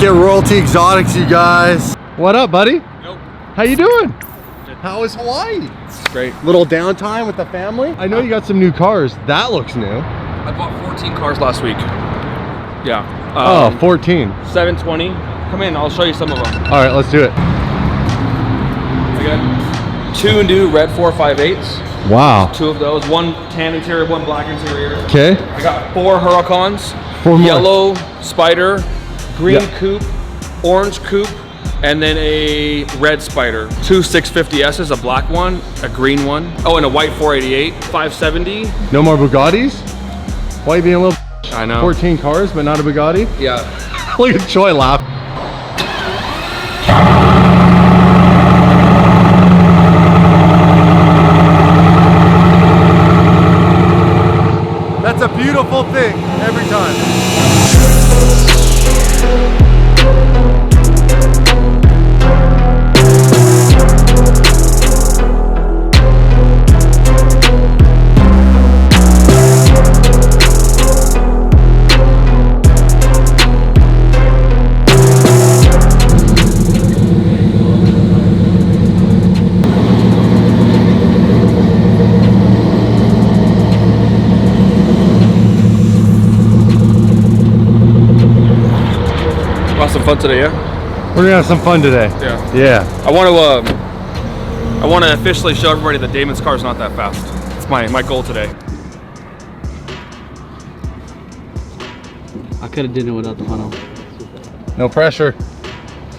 Look at Royalty Exotics, you guys. What up, buddy? Nope. How you doing? How is Hawaii? It's great. Little downtime with the family? I know you got some new cars. That looks new. I bought 14 cars last week. Yeah. 14. 720. Come in, I'll show you some of them. All right, let's do it. I got 2 new red 458s. Wow. 2 of those. 1 tan interior, 1 black interior. Okay. I got 4 Huracans. 4 more. Yellow Spider, green coupe, orange coupe, and then a red Spider. 2 650S's, a black one, a green one. Oh, and a white 488, 570. No more Bugattis? Why you being a little? I know. 14 cars, but not a Bugatti? Yeah. Look at Choi laugh. That's a beautiful thing every time. Some fun today, yeah? We're gonna have some fun today. Yeah. Yeah. I want to officially show everybody that Damon's car is not that fast. It's my goal today. I could have done it without the funnel. No pressure.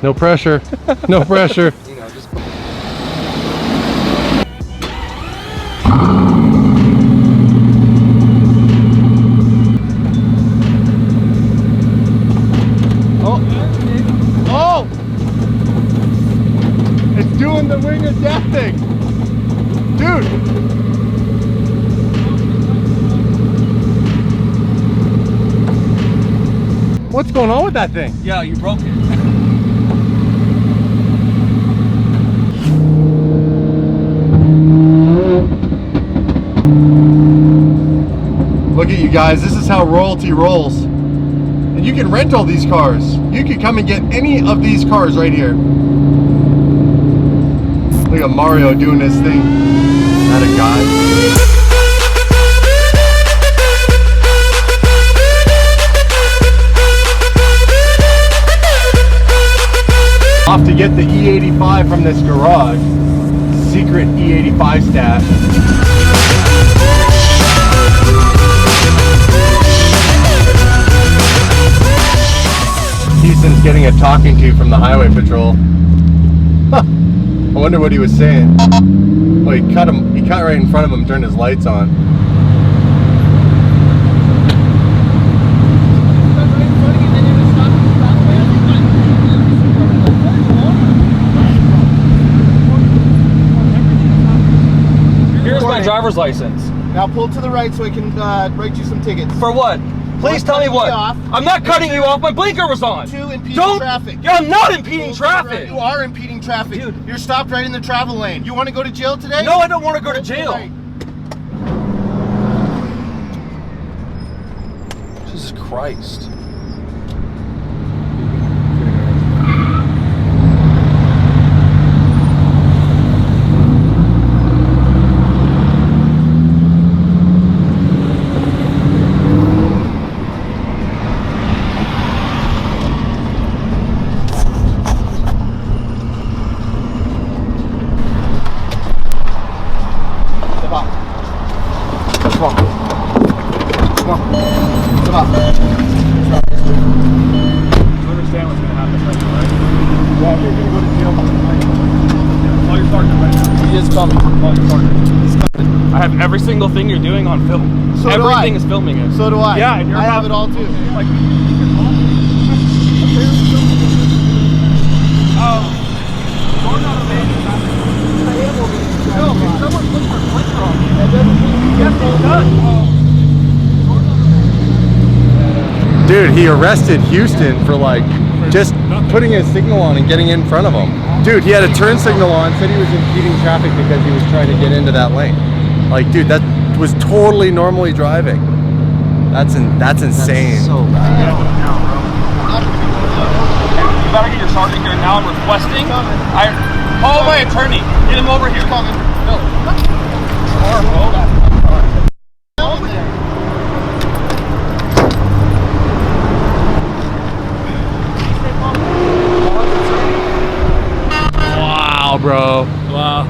No pressure. No pressure. You know, just Oh! It's doing the wing of death thing. Dude! What's going on with that thing? yeah, you broke it. Look at you guys, this is how Royalty rolls. And you can rent all these cars. You can come and get any of these cars right here. Look at Mario doing his thing. Is that a guy? Off to get the E85 from this garage. Secret E85 stash. Houston's getting a talking to from the highway patrol. I wonder what he was saying. Oh, he cut right in front of him, turned his lights on. Here's my driver's license. Now pull to the right so I can write you some tickets. For what? Please tell me what. I'm not cutting you off. My blinker was on. To impeding traffic. Yeah, I'm not impeding traffic. You are impeding traffic. Dude. You're stopped right in the travel lane. You want to go to jail today? No, I don't want to go to jail. Right. Jesus Christ. I have every single thing you're doing on film. So Everything is filming it. So do I. Yeah, and you're I have it all too. Like, Dude, he arrested Houston for like just putting his signal on and getting in front of him. Dude, he had a turn signal on, said he was impeding traffic because he was trying to get into that lane. Like, dude, that was totally normally driving. That's insane. That's so bad. gotta get your sergeant here now. I'm requesting. Call my attorney. Get him over here. No. Wow, bro. Wow.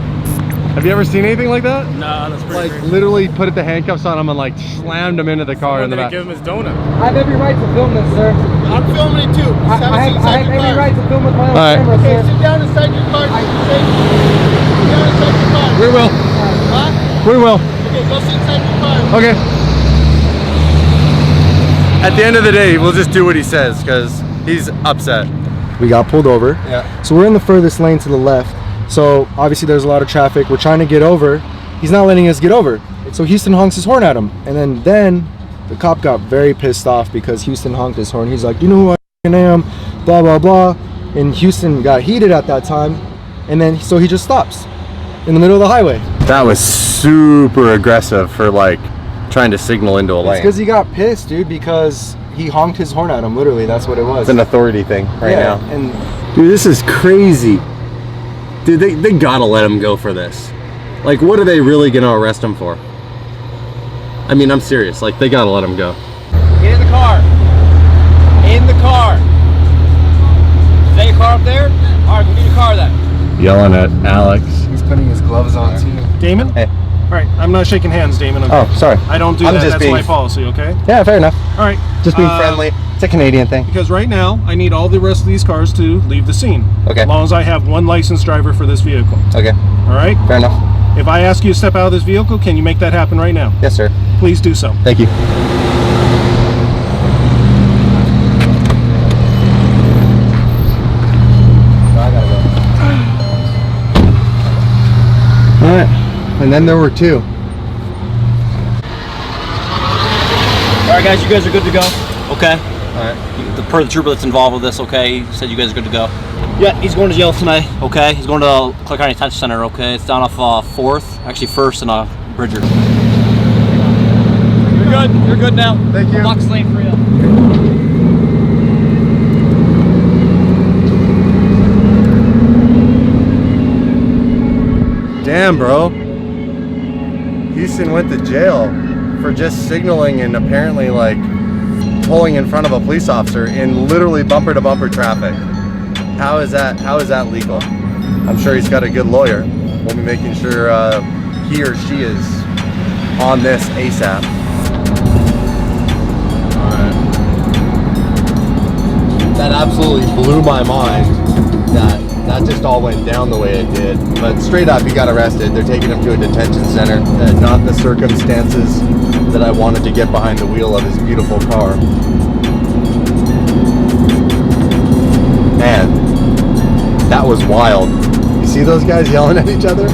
Have you ever seen anything like that? Nah, that's pretty Like crazy. literally put the handcuffs on him and like slammed him into the car in the back. Give him his donut. I have every right to film this, sir. I'm filming it too. I have every right to film with my own Alright. camera, Okay, sir. sit down inside your car. Sit down inside your car. We will. Huh? We will. Okay, go sit inside your car. Okay. At the end of the day, we'll just do what he says because he's upset. We got pulled over. Yeah. So we're in the furthest lane to the left. So obviously there's a lot of traffic. We're trying to get over. He's not letting us get over. So Houston honks his horn at him. And then the cop got very pissed off because Houston honked his horn. He's like, you know who I am? Blah, blah, blah. And Houston got heated at that time. And then, so he just stops in the middle of the highway. That was super aggressive for like trying to signal into a It's lane. because he got pissed, dude, because he honked his horn at him. Literally, that's what it was. It's an authority thing right now. And Dude, this is crazy. Dude, they gotta let him go for this. Like, what are they really gonna arrest him for? I mean, I'm serious. Like, they gotta let him go. Get in the car. In the car. Is that your car up there? All right, go get your car then. Yelling at Alex. he's putting his gloves on too. Damon? Hey. All right, I'm not shaking hands, Damon. Okay? Oh, sorry. I don't do I'm that. just That's being- my policy, okay? Yeah, fair enough. All right. Just being friendly. It's a Canadian thing. Because right now, I need all the rest of these cars to leave the scene. Okay. As long as I have one licensed driver for this vehicle. Okay, All right? fair enough. If I ask you to step out of this vehicle, can you make that happen right now? Yes, sir. Please do so. Thank you. All right, and then there were two. All right, guys, you guys are good to go. Okay. All right. The trooper that's involved with this, okay, he said you guys are good to go. Yeah, he's going to jail tonight. Okay, he's going to Clark County Detention Center. Okay, it's down off 4th, actually 1st and Bridger. You're good. You're good now. Thank you. Box lane for you. Damn, bro. Houston went to jail for just signaling and apparently like pulling in front of a police officer in literally bumper to bumper traffic. How is that legal? I'm sure he's got a good lawyer. We'll be making sure he or she is on this ASAP. Alright. That absolutely blew my mind that just all went down the way it did. But straight up, he got arrested. They're taking him to a detention center. Not the circumstances that I wanted to get behind the wheel of his beautiful car. Man, that was wild. You see those guys yelling at each other?